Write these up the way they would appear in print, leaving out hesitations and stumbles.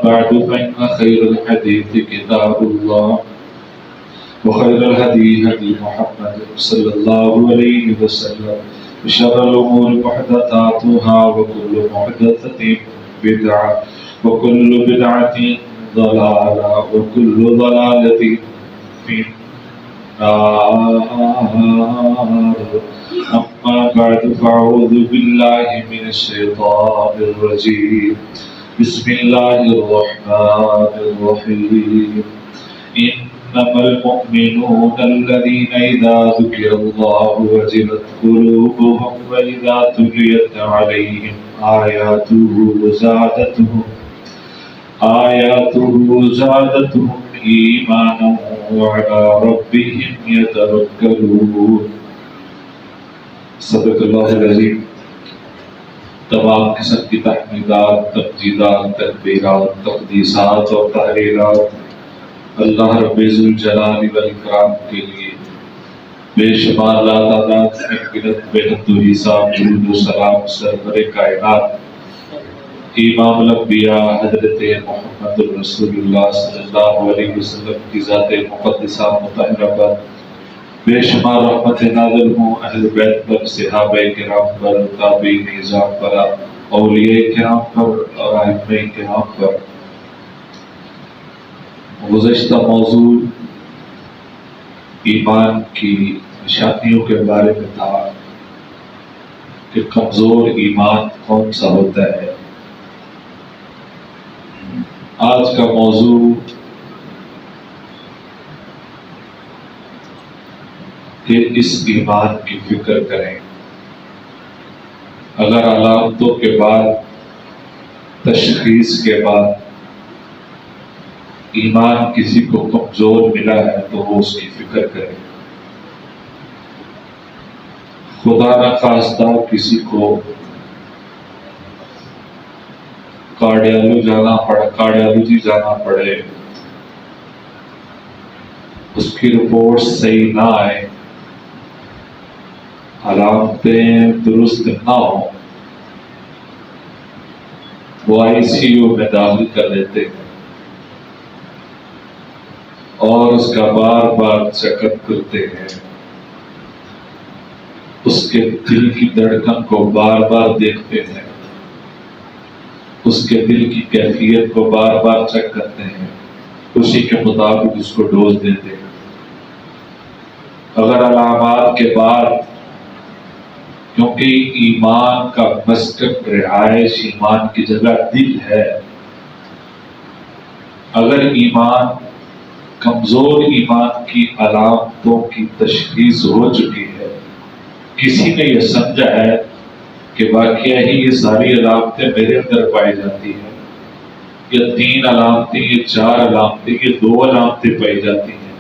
بعد فإن خير الحديث كتاب الله وخير الهدي هدي محمد صلى الله عليه وسلم وشر الأمور محدثاتها وكل محدثة بدعة وكل بدعة ضلالة وكل ضلالة في النار. أما بعد فأعوذ بالله من الشيطان الرجيم. بسم الله الرحمن الرحيم. إنما المؤمنون الذين إذا ذكر الله وجلت قلوبهم وإذا تليت عليهم آياته زادتهم إيمانا وعلى ربهم يتوكلون. صدق اللہ العظیم. تمام قسم کی تحمیدات، تمجیدات، تکبیرات، تقدیسات اور تحلیلات اللہ رب ذوالجلال والاکرام کے لیے بے شمار لا تعداد بے حد و حساب درود و سلام سرور کائنات امام الانبیاء حضرت محمد رسول اللہ صلی اللہ علیہ وسلم کی ذات مقدسہ مطہرہ پر بے شمار رحمت نازل ہوں اہل بیت پر، صحابہ کرام پر، تابعین نظام پر، اولیاء کرام پر اور ائمہ کرام پر. گزشتہ موضوع ایمان کی نشانیوں کے بارے میں تھا کہ کمزور ایمان کون سا ہوتا ہے. آج کا موضوع کہ اس ایمان کی فکر کریں. اگر علامتوں کے بعد، تشخیص کے بعد ایمان کسی کو کمزور ملا ہے تو وہ اس کی فکر کرے. خدا نخواستہ کسی کو کارڈیالوجی جانا پڑے، اس کی رپورٹ صحیح نہ آئے، علامتیں درست نہ ہوں، وہ ICU میں داخل کر لیتے ہیں اور اس کا بار بار چیک اپ کرتے ہیں، اس کے دل کی دھڑکن کو بار بار دیکھتے ہیں، اس کے دل کی کیفیت کو بار بار چیک کرتے ہیں، اسی کے مطابق اس کو ڈوز دیتے ہیں. اگر علامات کے بعد، کیونکہ ایمان کا مسکن رہائش، ایمان کی جگہ دل ہے، اگر ایمان کمزور ایمان کی علامتوں کی تشخیص ہو چکی ہے، کسی نے یہ سمجھا ہے کہ واقعہ ہی یہ ساری علامتیں میرے اندر پائی جاتی ہیں، یہ 3 علامتیں، یہ 4 علامتیں، یہ 2 علامتیں پائی جاتی ہیں،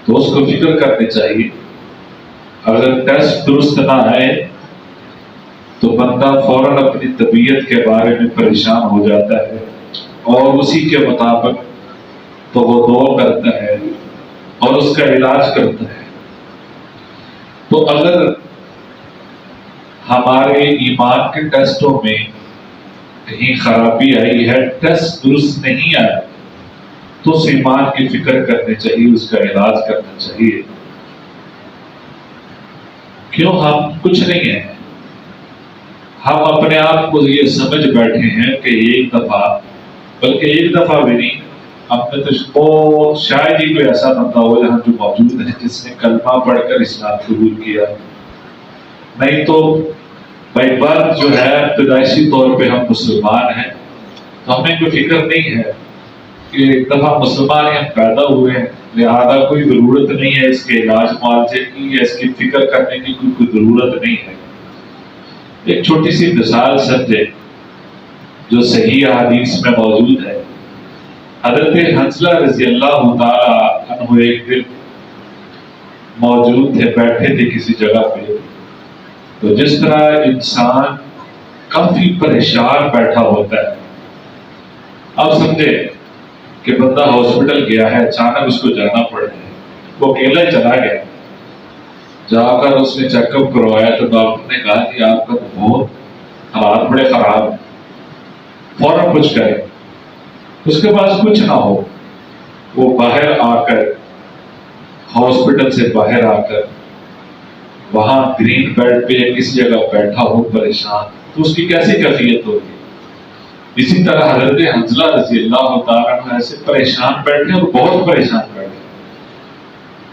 تو اس کو فکر کرنی چاہیے. اگر ٹیسٹ درست نہ آئے تو بندہ فوراً اپنی طبیعت کے بارے میں پریشان ہو جاتا ہے اور اسی کے مطابق تو وہ دعا کرتا ہے اور اس کا علاج کرتا ہے. تو اگر ہمارے ایمان کے ٹیسٹوں میں کہیں خرابی آئی ہے، ٹیسٹ درست نہیں آیا، تو اس ایمان کی فکر کرنی چاہیے، اس کا علاج کرنا چاہیے. کیوں؟ ہم کچھ نہیں ہیں، ہم اپنے آپ کو یہ سمجھ بیٹھے ہیں کہ ایک دفعہ، بلکہ ایک دفعہ بھی نہیں، ہم نے تو شاید ہی کوئی ایسا بندہ ہو جہاں جو موجود ہے جس نے کلمہ پڑھ کر اسلام قبول کیا. نہیں تو بائی برتھ جو ہے پیدائشی طور پہ ہم مسلمان ہیں، تو ہمیں کوئی فکر نہیں ہے کہ ایک دفعہ مسلمان ہم پیدا ہوئے ہیں، لہذا کوئی ضرورت نہیں ہے اس کے علاج معالجے کی یا اس کی فکر کرنے کی کوئی ضرورت نہیں ہے. ایک چھوٹی سی مثال سمجھے جو صحیح حدیث میں موجود ہے. حضرت حنظلہ رضی اللہ تعالی عنہ ایک دن موجود تھے، بیٹھے تھے کسی جگہ پہ. تو جس طرح انسان کافی پریشان بیٹھا ہوتا ہے، اب سمجھے کہ بندہ ہاسپٹل گیا ہے، اچانک اس کو جانا پڑ گیا، وہ اکیلا چلا گیا، جا کر اس نے چیک اپ کروایا تو ڈاکٹر نے کہا کہ آپ کا بہت حالات بڑے خراب ہیں، فوراً کچھ کرے. اس کے پاس کچھ نہ ہو، وہ باہر آ کر، ہاسپٹل سے باہر آ کر وہاں گرین بیڈ پہ یا کسی جگہ بیٹھا ہو پریشان، تو اس کی کیسی کیفیت ہوگی؟ اسی طرح حضرت حنظلہ رضی اللہ تعالیٰ عنہ ایسے پریشان بیٹھے، اور بہت پریشان بیٹھے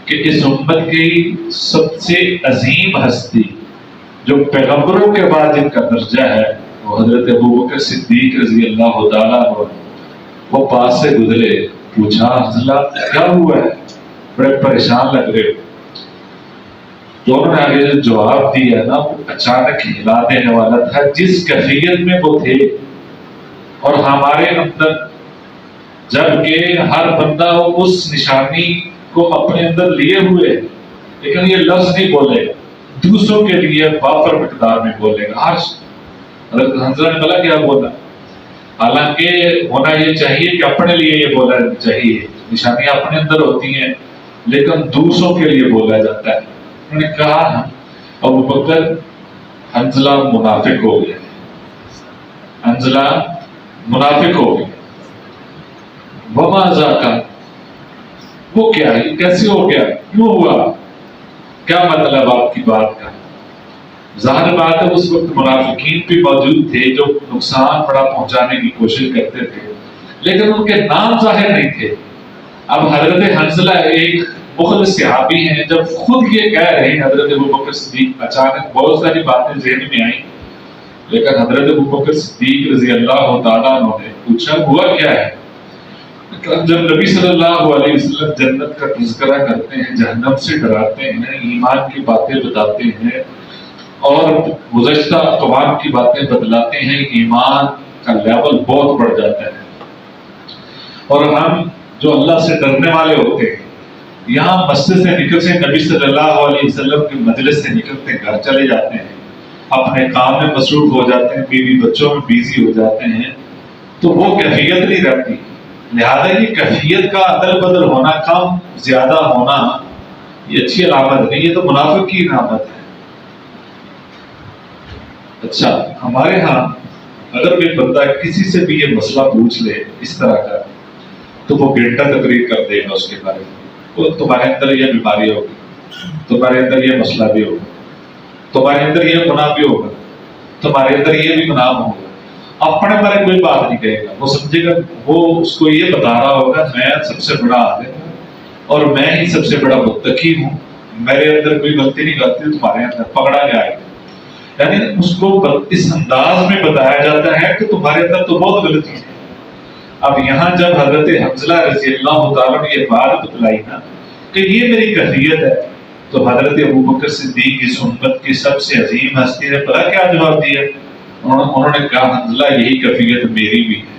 کہ اس امت کی سب سے عظیم ہستی جو پیغمبروں کے بعد جن کا درجہ ہے وہ حضرت ابوبکر صدیق رضی اللہ تعالیٰ عنہ، وہ پاس سے گزرے، پوچھا حنظلہ کیا ہوا ہے، بڑے پریشان لگ رہے ہو؟ دونوں نے آگے جو جواب دیا نا وہ اچانک ہلا دینے والا تھا، جس کیفیت میں وہ تھے اور ہمارے اندر، جبکہ ہر بندہ اس نشانی کو اپنے اندر لیے ہوئے لیکن یہ لفظ نہیں بولے گا، دوسروں کے لیے وافر مقدار میں بولے گا۔ حضرت حنظلہ نے بلا کیا بولا، حالانکہ ہونا یہ چاہیے کہ اپنے لیے یہ بولا چاہیے، نشانیاں اپنے اندر ہوتی ہیں لیکن دوسروں کے لیے بولا جاتا ہے۔ انہوں نے کہا ابوبکر حنظلہ منافق ہو گیا، حنظلہ منافق ہو گیا۔ وما ذاکا، وہ کیا ہے، کیسے ہو گیا، کیوں ہوا، کیا مطلب آپ کی بات کا؟ ظاہر بات ہے اس وقت منافقین بھی موجود تھے جو نقصان بڑا پہنچانے کی کوشش کرتے تھے، لیکن ان کے نام ظاہر نہیں تھے۔ اب حضرت حنظلہ ایک مخلص صحابی ہیں، جب خود یہ کہہ رہے ہیں حضرت ابوبکر صدیق، اچانک بہت ساری باتیں ذہن میں آئیں، لیکن حضرت ابوبکر صدیق رضی اللہ تعالیٰ عنہ نے پوچھا ہوا کیا ہے؟ جب نبی صلی اللہ علیہ وسلم جنت کا تذکرہ کرتے ہیں، جہنم سے ڈراتے ہیں، ایمان کی باتیں بتاتے ہیں اور گزشتہ اقوام کی باتیں بتلاتے ہیں، ایمان کا لیول بہت بڑھ جاتا ہے۔ اور ہم جو اللہ سے ڈرنے والے ہوتے ہیں، یہاں مسجد سے نکلتے ہیں، نبی صلی اللہ علیہ وسلم کے مجلس سے نکلتے ہیں، گھر چلے جاتے ہیں، اپنے کام میں مصروف ہو جاتے ہیں، بیوی بچوں میں بیزی ہو جاتے ہیں، تو وہ کیفیت نہیں رہتی۔ لہذا یہ کیفیت کا عدل بدل ہونا، کم زیادہ ہونا، یہ اچھی علامت نہیں، یہ تو منافق کی علامت ہے۔ اچھا، ہمارے ہاں اگر کوئی بندہ کسی سے بھی یہ مسئلہ پوچھ لے اس طرح کا، تو وہ گھنٹہ تقریر کر دے گا اس کے بارے میں، تو تمہارے اندر یہ بیماری ہوگی، تمہارے اندر یہ مسئلہ بھی ہوگا، تمہارے اندر یہ گناہ بھی ہوگا، تمہارے اندر یہ بھی گناہ ہوگا۔ اپنے بارے کوئی بات نہیں کہے گا، وہ سمجھے گا، وہ اس کو یہ بتا رہا ہوگا میں سب سے بڑا عالم ہوں اور میں ہی سب سے بڑا متقی ہوں، میرے اندر کوئی غلطی نہیں غلطی تمہارے اندر پکڑا جائے گا۔ یعنی اس کو اس انداز میں بتایا جاتا ہے کہ تمہارے اندر تو بہت غلطی ہے۔ اب یہاں جب حضرت حنظلہ رضی اللہ تعالیٰ نے یہ بات بتلائی نا کہ یہ میری کیفیت ہے، تو حضرت ابوبکر صدیق اس امت کی سب سے عظیم ہستی نے پتہ کیا جواب دیا؟ انہوں نے کہا حنظلہ یہی کیفیت میری بھی ہے،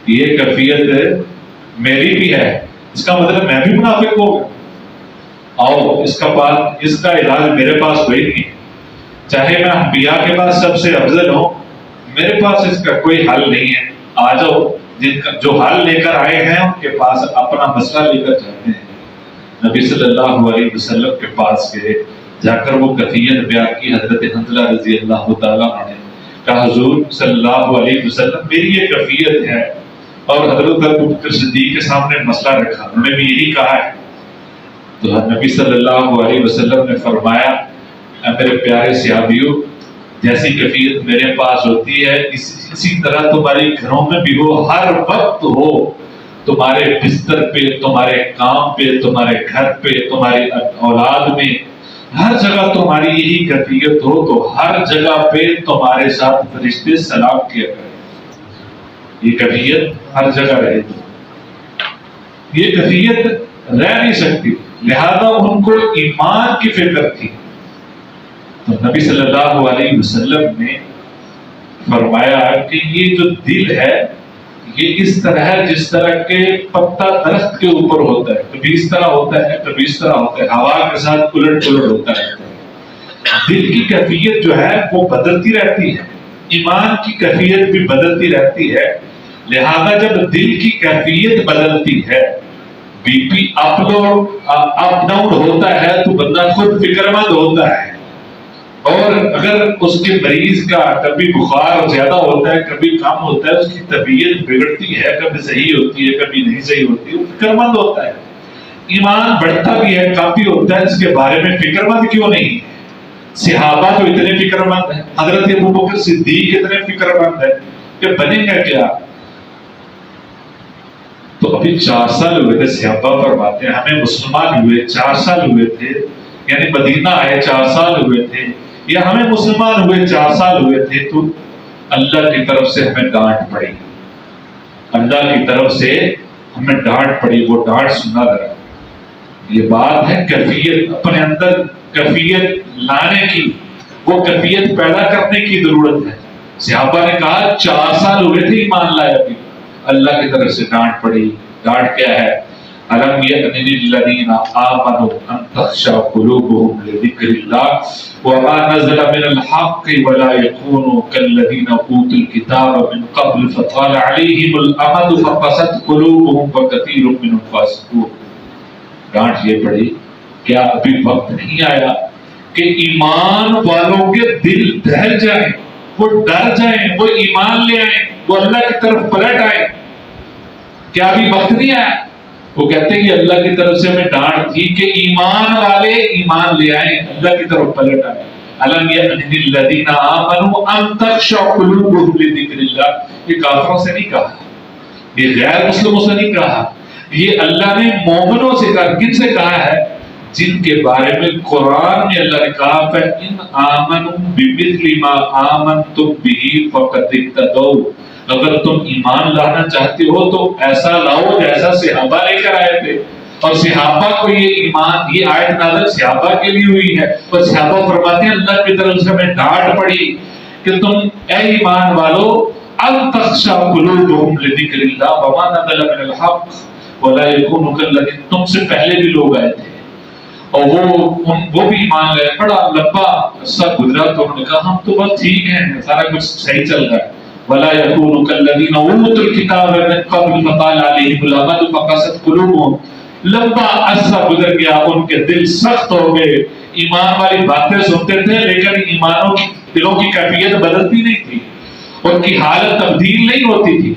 یہ کیفیت میری بھی ہے، اس کا مطلب میں بھی منافق ہو گیا۔ آؤ اس کا علاج میرے پاس کوئی نہیں، چاہے میں انبیاء کے پاس سب سے افضل ہوں، میرے پاس اس کا کوئی حل نہیں ہے۔ آ جاؤ، جو حل لے کر آئے ہیں ان کے پاس اپنا مسئلہ لے کر جاتے ہیں۔ نبی صلی اللہ علیہ وسلم کے پاس گئے، جا کر وہ کیفیت بیان کی حضرت حنظلہ رضی اللہ تعالیٰ عنہ نے کہا حضور صلی اللہ علیہ وسلم میری یہ کیفیت ہے، اور حضرت ابوبکر صدیق کے سامنے مسئلہ رکھا، انہوں نے بھی یہی کہا ہے۔ تو نبی صلی اللہ علیہ وسلم نے فرمایا اے میرے پیارے صحابیوں، جیسی کیفیت میرے پاس ہوتی ہے اسی طرح تمہاری گھروں میں بھی ہو، ہر وقت ہو، تمہارے بستر پہ، تمہارے کام پہ، تمہارے گھر پہ، تمہاری اولاد میں، ہر جگہ تمہاری یہی کیفیت ہو، تو ہر جگہ پہ تمہارے ساتھ فرشتے سلام کیا کریں۔ یہ کیفیت ہر جگہ رہے گی، یہ کیفیت رہ نہیں سکتی، لہذا ان کو ایمان کی فکر تھی۔ تو نبی صلی اللہ علیہ وسلم نے فرمایا کہ یہ جو دل ہے یہ اس طرح ہے جس طرح کے پتا درخت کے اوپر ہوتا ہے، کبھی اس طرح ہوتا ہے کبھی اس طرح ہوتا ہے، ہوا کے ساتھ الٹ پلٹ ہوتا ہے۔ دل کی کیفیت جو ہے وہ بدلتی رہتی ہے، ایمان کی کیفیت بھی بدلتی رہتی ہے، لہذا جب دل کی کیفیت بدلتی ہے، بی پی اپ ڈاؤن ہوتا ہے، تو بندہ خود فکر مند ہوتا ہے، اور اگر اس کے مریض کا کبھی بخار زیادہ ہوتا ہے کبھی کم ہوتا ہے، اس کی طبیعت بگڑتی ہے، کبھی صحیح ہوتی ہے کبھی نہیں صحیح ہوتی ہے، وہ فکر مند ہوتا ہے۔ ایمان بڑھتا بھی ہے کم بھی ہوتا ہے، اس کے بارے میں فکر مند کیوں نہیں؟ صحابہ تو اتنے فکر مند ہیں، حضرت ابوبکر صدیق اتنے فکر مند ہے کہ بنے گا کیا؟ تو ابھی 4 سال ہوئے تھے، صحابہ فرماتے ہیں ہمیں مسلمان ہوئے 4 سال ہوئے تھے، یعنی مدینہ آئے 4 سال ہوئے تھے، یا ہمیں مسلمان ہوئے 4 سال ہوئے تھے، تو اللہ کی طرف سے ہمیں ڈانٹ پڑی، اللہ کی طرف سے ہمیں ڈانٹ پڑی۔ وہ ڈانٹ سنا ذرا، یہ بات ہے کیفیت، اپنے اندر کیفیت لانے کی، وہ کیفیت پیدا کرنے کی ضرورت ہے۔ صحابہ نے کہا 4 سال ہوئے تھے ایمان لائے، ابھی اللہ کی طرف سے ڈانٹ پڑی۔ ڈانٹ کیا ہے؟ أَلَمْ يَأْنِ لِلَّذِينَ آمَنُوا أَن تَخْشَعَ قُلُوبُهُمْ لِذِكْرِ اللَّهِ وَمَا نَزَلَ مِنَ الْحَقِّ وَلَا يَكُونُوا كَالَّذِينَ أُوتُوا الْكِتَابَ مِن قَبْلُ فَطَالَ عَلَيْهِمُ الْأَمَدُ فَقَسَتْ قُلُوبُهُمْ وَكَثِيرٌ مِّنْهُمْ فَاسِقُونَ۔ ڈانٹ یہ پڑی، کیا ابھی وقت نہیں آیا کہ ایمان والوں کے دل دہل جائیں، وہ ڈر جائیں، وہ ایمان لے آئیں، وہ اللہ کی طرف پلٹ آئیں؟ کیا ابھی وقت نہیں آیا؟ وہ کہتے ہیں کہ اللہ کی طرف سے ہمیں ڈانٹ تھی کہ ایمان والے ایمان لے آئیں، اللہ کی طرف پلٹ آئیں۔ أَلَمْ يَأْنِ لِلَّذِينَ آمَنُوا أَن تَخْشَعَ قُلُوبُهُمْ لِذِكْرِ اللَّهِ۔ یہ کافروں سے نہیں کہا، یہ غیر مسلموں سے نہیں کہا، یہ اللہ نے مومنوں سے کہا۔ کن سے کہا ہے؟ جن کے بارے میں قرآن میں اللہ نے کہا فَإِنْ آمَنُوا بِمِثْلِ مَا آمَنْتُمْ بِهِ فَقَدِ اهْتَدَوْا۔ اگر تم ایمان لانا چاہتے ہو تو ایسا لاؤ جیسا صحابہ لے کر آئے تھے، اور صحابہ کو یہ ایمان، یہ آیت نازل صحابہ کے لیے ہوئی ہے، اور صحابہ فرماتے ہیں اللہ کی طرف سے ہمیں ڈانٹ پڑی کہ تم اے ایمان والو ان تخشع قلوبہم لذکر اللہ وما نزل من الحق ولا یکونوا کالذین، تم سے پہلے بھی لوگ آئے تھے اور وہ بھی ایمان لائے، بڑا لمبا قصہ گزرا، تو انہوں نے کہا ہم تو بس ٹھیک ہیں، سارا کچھ صحیح چل رہا ہے۔ ولا يكونوا كالذين اوتوا الكتاب من قبل فطال عليهم الامد فقست قلوبهم، لمبا عرصہ گزر گیا، ان کے دل سخت ہو گئے، ایمان والی باتیں سنتے تھے لیکن ایمانوں کی دلوں کی کیفیت بدلتی نہیں تھی، ان کی حالت تبدیل نہیں ہوتی تھی۔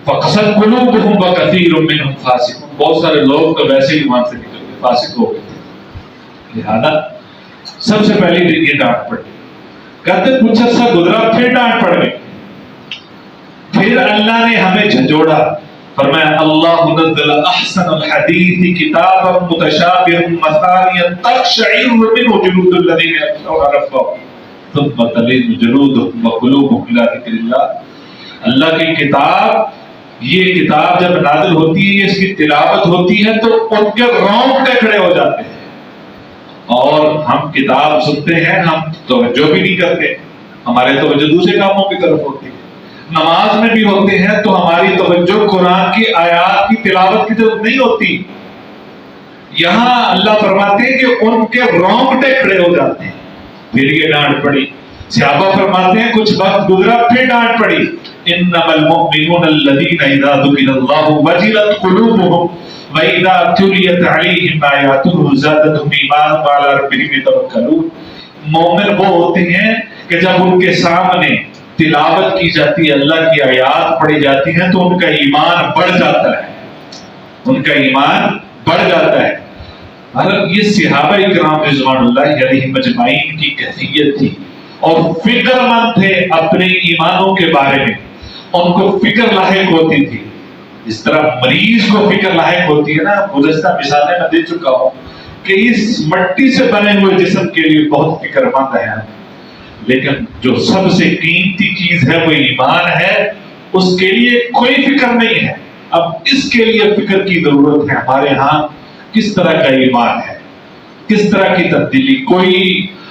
فقست قلوبهم وكثير منهم فاسقون، بہت سارے لوگ تو ویسے ہی ایمان سے نکل گئے، فاسق ہو گئے تھے۔ لہذا سب سے پہلی یہ ڈانٹ پڑی، کہتے کچھ عرصہ گزرا پھر ڈانٹ پڑ گئی، پھر اللہ نے ہمیں جھنجھوڑا، فرمایا اللہ نزل احسن الحدیث کتابا متشابہا مثانیہ تقشعر منہ جلود الذین یخشون ربهم ثم تلین جلودهم وقلوبهم الی ذکر اللہ۔ اللہ کی کتاب، یہ کتاب جب نازل ہوتی ہے، اس کی تلاوت ہوتی ہے تو ان کے رونگٹے کھڑے ہو جاتے ہیں، اور ہم کتاب سنتے ہیں، ہم توجہ بھی نہیں کرتے، ہمارے توجہ دوسرے کاموں کی طرف ہوتی ہے، نماز میں بھی ہوتے ہیں تو ہماری توجہ قرآن کی آیات کی تلاوت کی طرف نہیں ہوتی۔ یہاں اللہ فرماتے ہیں کہ ان کے رونگٹے کھڑے ہو جاتے ہیں۔ پھر یہ ڈانٹ پڑی، صحابہ فرماتے ہیں کچھ وقت گزرا پھر ڈانٹ پڑی، انما المؤمنون الذین اذا ذکر اللہ وجلت قلوبهم واذا تلیت علیہم آیاتہ زادتہم ایمانا وعلی ربہم یتوکلون۔ مومن وہ ہوتے ہیں کہ جب ان کے سامنے تلاوت کی جاتی ہے، اللہ کی آیات پڑھی جاتی ہیں تو ان کا ایمان بڑھ جاتا ہے، ان کا ایمان بڑھ جاتا ہے۔ یہ صحابہ کرام رضوان اللہ علیہم اجمعین کی کیفیت تھی، اور فکر مند تھے اپنے ایمانوں کے بارے میں، ان کو فکر لاحق ہوتی تھی، اس طرح مریض کو فکر لاحق ہوتی ہے نا۔ گزشتہ مثالیں میں دے چکا ہوں کہ اس مٹی سے بنے ہوئے جسم کے لیے بہت فکر مند ہے، لیکن جو سب سے قیمتی چیز ہے وہ ایمان ہے، اس کے لیے کوئی فکر نہیں ہے۔ اب اس کے لیے فکر کی ضرورت ہے، ہمارے ہاں کس طرح کا ایمان ہے، کس طرح کی تبدیلی۔ کوئی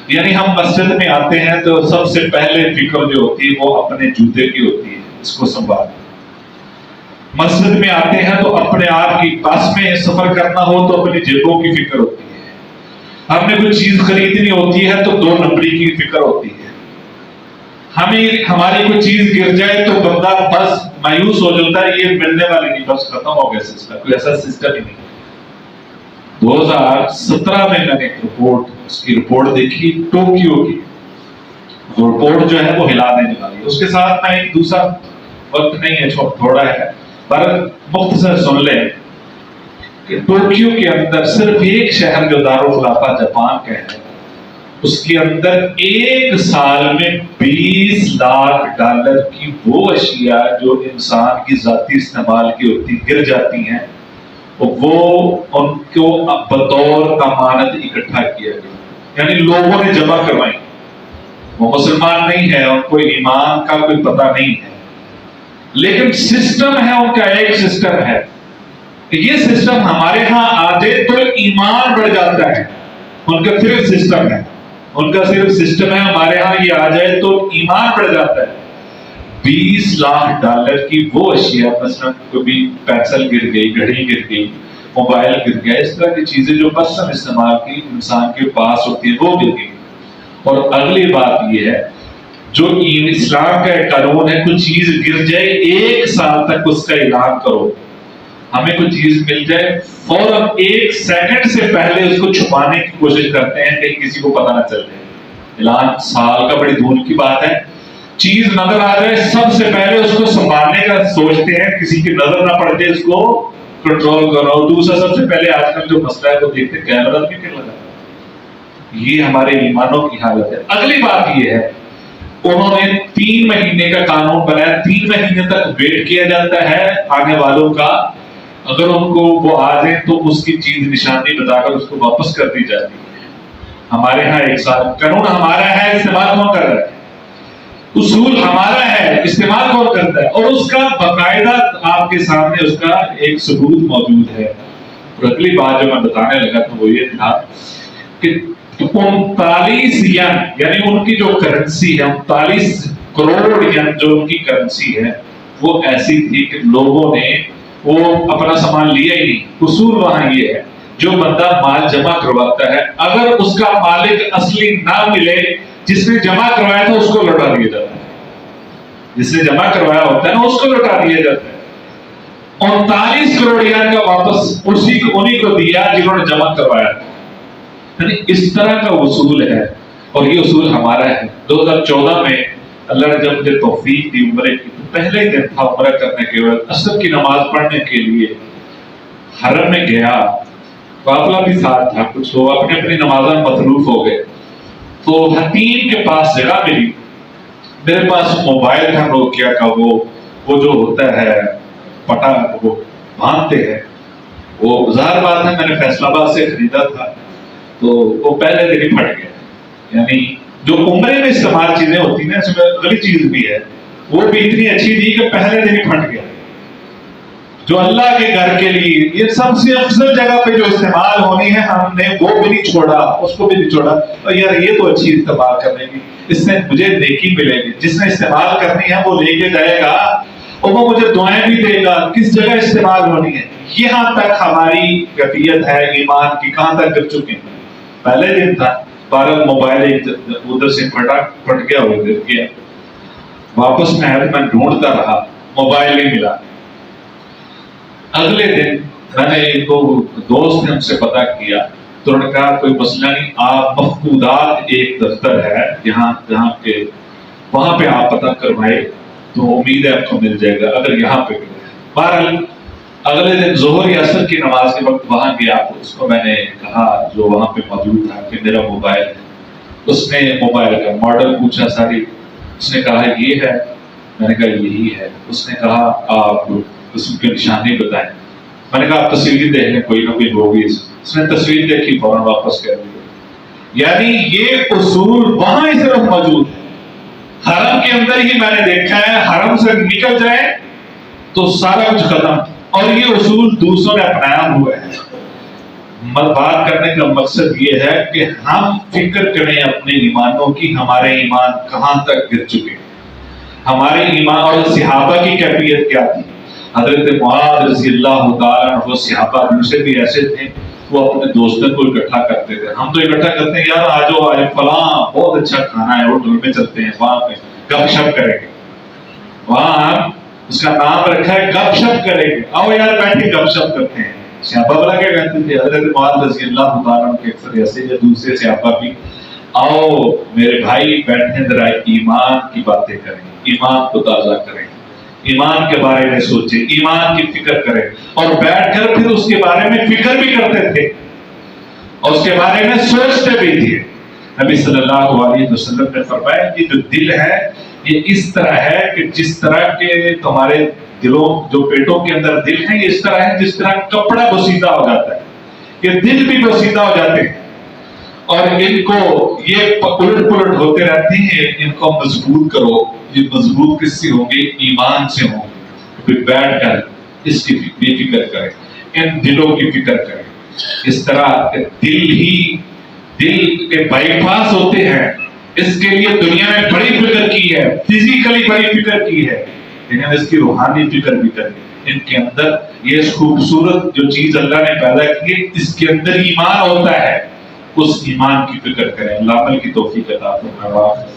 یعنی ہم مسجد میں آتے ہیں تو سب سے پہلے فکر جو ہوتی ہے وہ اپنے جوتے کی ہوتی ہے، اس کو سنبھال۔ مسجد میں آتے ہیں تو اپنے آپ کی بس میں سفر کرنا ہو تو اپنی جیبوں کی فکر ہوتی ہے، ہم نے کوئی چیز خریدنی ہوتی ہے تو 2 نمبری کی فکر ہوتی ہے، ہماری کوئی چیز گر جائے تو بندہ بس مایوس ہو جاتا ہے، یہ ملنے والی نہیں، بس ختم ہو گیا سسٹم، کوئی ایسا سسٹم ہی نہیں۔ 2017 میں نے ایک اس کی رپورٹ دیکھی ٹوکیو کی، رپورٹ جو ہے وہ ہلا دینے والی ہے۔ اس کے ساتھ میں ایک دوسرا، وقت نہیں ہے تھوڑا ہے پر مختصر سن لیں کہ ٹوکیو کے اندر صرف ایک شہر جو دارالخلافہ جاپان کا ہے، اس کے اندر ایک سال میں 20 لاکھ ڈالر کی وہ اشیاء جو انسان کی ذاتی استعمال کی ہوتی گر جاتی ہیں، وہ ان کو بطور امانت اکٹھا کیا گیا، یعنی لوگوں نے جمع کروائی۔ وہ مسلمان نہیں ہے، ان کو ایمان کا کوئی پتہ نہیں ہے، لیکن سسٹم ہے، ان کا ایک سسٹم ہے کہ یہ سسٹم ہمارے ہاں آ جائے تو ایمان بڑھ جاتا ہے۔ ان کا صرف سسٹم ہے، ان کا صرف سسٹم ہے، ہمارے ہاں یہ آ جائے تو ایمان بڑھ جاتا ہے۔ 20 لاکھ ڈالر کی وہ اشیاء، مثلا کبھی پینسل گر گئی، گھڑی گر گئی، موبائل گر گیا، اس طرح کی چیزیں جو پرسنل استعمال کی انسان کے پاس ہوتی ہیں وہ گر گئی۔ اور اگلی بات یہ ہے، جو اسلام کا ایک قانون ہے، کوئی چیز گر جائے 1 سال تک اس کا اعلان کرو۔ ہمیں کوئی چیز مل جائے فوراً 1 سیکنڈ سے پہلے اس کو چھپانے کی کوشش کرتے ہیں کہ کسی کو پتہ نہ چل جائے۔ اعلان سال کا بڑی دور کی بات ہے، چیز نظر آ جائے سب سے پہلے اس کو سنبھالنے کا سوچتے ہیں، کسی کی نظر نہ پڑ جائے اس کو کنٹرول کرو۔ دوسرا سب سے پہلے آج کل جو مسئلہ ہے وہ دیکھتے کیمرہ بھی کیوں لگا، یہ ہمارے ایمانوں کی حالت ہے۔ اگلی بات یہ ہے، انہوں نے 3 مہینے کا قانون بنایا، 3 مہینے تک ویٹ کیا جاتا ہے آنے والوں کا، اگر ان کو وہ آ جائیں تو اس کی چیز نشانی بتا کر اس کو واپس کر دی جاتی ہے۔ ہمارے ہاں 1 سال قانون ہمارا ہے، استعمال کون کر رہا ہے؟ اصول ہمارا ہے، استعمال کون کرتا ہے؟ اور اس کا باقاعدہ آپ کے سامنے اس کا ایک ثبوت موجود ہے۔ اور اگلی بات جو میں بتانے لگا تو وہ یہ تھا کہ 39 ین، یعنی ان کی جو کرنسی ہے 39 کروڑ ین جو ان کی کرنسی ہے، وہ ایسی تھی کہ لوگوں نے وہ اپنا سامان لیا ہی نہیں۔ اصول وہاں یہ ہے، جو بندہ مال جمع کرواتا ہے، اگر اس کا مالک اصلی نہ ملے، جس نے جمع کروایا تھا اس کو لوٹا دیا جاتا ہے، جس نے جمع کروایا ہوتا ہے نا اس کو لوٹا دیا جاتا ہے۔ 39 کروڑ ین کا واپس انہی کو دیا جنہوں نے جمع کروایا تھا۔ یعنی اس طرح کا اصول ہے، اور یہ اصول ہمارا ہے۔ 2014 میں اللہ نے جب مجھے توفیق دی عمرے کی، تو پہلے ہی دن تھا عمرہ کرنے کے بعد، عصر کی نماز پڑھنے کے لیے حرم میں گیا، قافلہ بھی ساتھ تھا، کچھ لوگ اپنی اپنی نمازوں میں مصروف ہو گئے، تو حتیم کے پاس جگہ ملی، میرے پاس موبائل تھا نوکیا کا، وہ جو ہوتا ہے پٹا وہ باندھتے ہیں، وہ ظاہر بات ہے میں نے فیصل آباد سے خریدا تھا، تو وہ پہلے دن ہی پھٹ گیا۔ یعنی جو عمرے میں استعمال چیزیں ہوتی ہیں نا، اس میں اگلی چیز بھی ہے، وہ بھی اتنی اچھی تھی کہ پہلے دن ہی پھٹ گیا۔ جو اللہ کے گھر کے لیے یہ سب سے افضل جگہ پہ جو استعمال ہونی ہے، ہم نے وہ بھی نہیں چھوڑا، اس کو بھی نہیں چھوڑا، اور یار یہ تو اچھی استعمال کرنے کی، اس سے مجھے نیکی ملے گی، جس نے استعمال کرنی ہے وہ لے کے جائے گا اور وہ مجھے دعائیں بھی دے گا۔ کس جگہ استعمال ہونی ہے، یہاں تک ہماری کیفیت ہے ایمان کی، کہاں تک گر چکے ہیں۔ پہلے دن تھا، 12 موبائل ادھر سے پھٹ گیا، وہ گر گیا، واپس میں ڈھونڈتا رہا، موبائل نہیں ملا۔ اگلے دن میں نے ایک دوست نے ہم سے پتہ کیا، تو انہوں نے کہا کوئی مسئلہ نہیں، آپ مفقودات ایک دفتر ہے جہاں کے وہاں پہ آپ پتہ کروائے تو امید ہے آپ کو مل جائے گا، اگر یہاں پہ بہرحال اگلے دن ظہر یا عصر کی نماز کے وقت وہاں گیا، اس کو میں نے کہا جو وہاں پہ موجود تھا کہ میرا موبائل ہے۔ اس نے موبائل کا ماڈل پوچھا ساری، اس نے کہا یہ ہے، میں نے کہا یہی ہے۔ اس نے کہا آپ اس کی نشانی بتائیں، میں نے کہا آپ تصویر دیکھ لیں، کوئی نہ کوئی ہوگی۔ اس نے تصویر دیکھی، فوراً واپس کر دی۔ یعنی یہ اصول وہاں ہی صرف موجود ہے، حرم کے اندر ہی میں نے دیکھا ہے، حرم سے نکل جائے تو سارا کچھ ختم، اور یہ اصول دوسروں نے اپنایا ہوا ہے۔ بات کرنے کا مقصد یہ ہے کہ ہم فکر کریں اپنے ایمانوں کی، ہمارے ایمان کہاں تک گر چکے، ہمارے ایمان اور صحابہ کی کیفیت کیا تھی۔ حضرت معاذ رضی اللہ تعالیٰ عنہ، وہ صحابہ میں سے بھی ایسے تھے، وہ اپنے دوستوں کو اکٹھا کرتے تھے۔ ہم تو اکٹھا کرتے ہیں، یار آجو آج فلاں بہت اچھا کھانا ہے، ہوٹل میں چلتے ہیں، وہاں پہ گپ شپ کریں گے، وہاں اس کا نام رکھا ہے گپ شپ کریں گے، آؤ یار بیٹھے گپ شپ کرتے ہیں۔ صحابہ بلا کیا کہتے تھے؟ حضرت معاذ رضی اللہ تعالیٰ کے اکثر ایسے یا دوسرے صحابہ بھی، آؤ میرے بھائی بیٹھیں ذرا ایمان کی باتیں کریں، ایمان کو تازہ کریں، ایمان کے بارے میں سوچیں، ایمان کی فکر کریں، اور بیٹھ کر پھر اس کے بارے میں فکر بھی کرتے تھے اور اس کے بارے میں سوچتے بھی تھے۔ نبی صلی اللہ علیہ وسلم نے فرمایا کہ جو دل ہے یہ اس طرح ہے کہ جس طرح کے تمہارے دلوں جو پیٹوں کے اندر دل ہے، یہ اس طرح ہے جس طرح کپڑا بسیدہ ہو جاتا ہے، یہ دل بھی بسیدہ ہو جاتے ہیں، اور ان کو یہ الٹ پلٹ ہوتے رہتے ہیں، ان کو مضبوط کرو۔ یہ مضبوط کس سے ہوں گے؟ ایمان سے ہوں گے۔ پھر بیٹھ کر اس کی فکر کریں، ان دلوں کی فکر کریں۔ اس طرح دل کے بائی پاس ہوتے ہیں، اس کے لیے دنیا میں بڑی فکر کی ہے، فزیکلی بڑی فکر کی ہے، لیکن اس کی روحانی فکر بھی کریں۔ ان کے اندر یہ خوبصورت جو چیز اللہ نے پیدا کی ہے، اس کے اندر ایمان ہوتا ہے، اس ایمان کی فکر کریں۔ اللہ عمل کی توفیق عطا فرمائے۔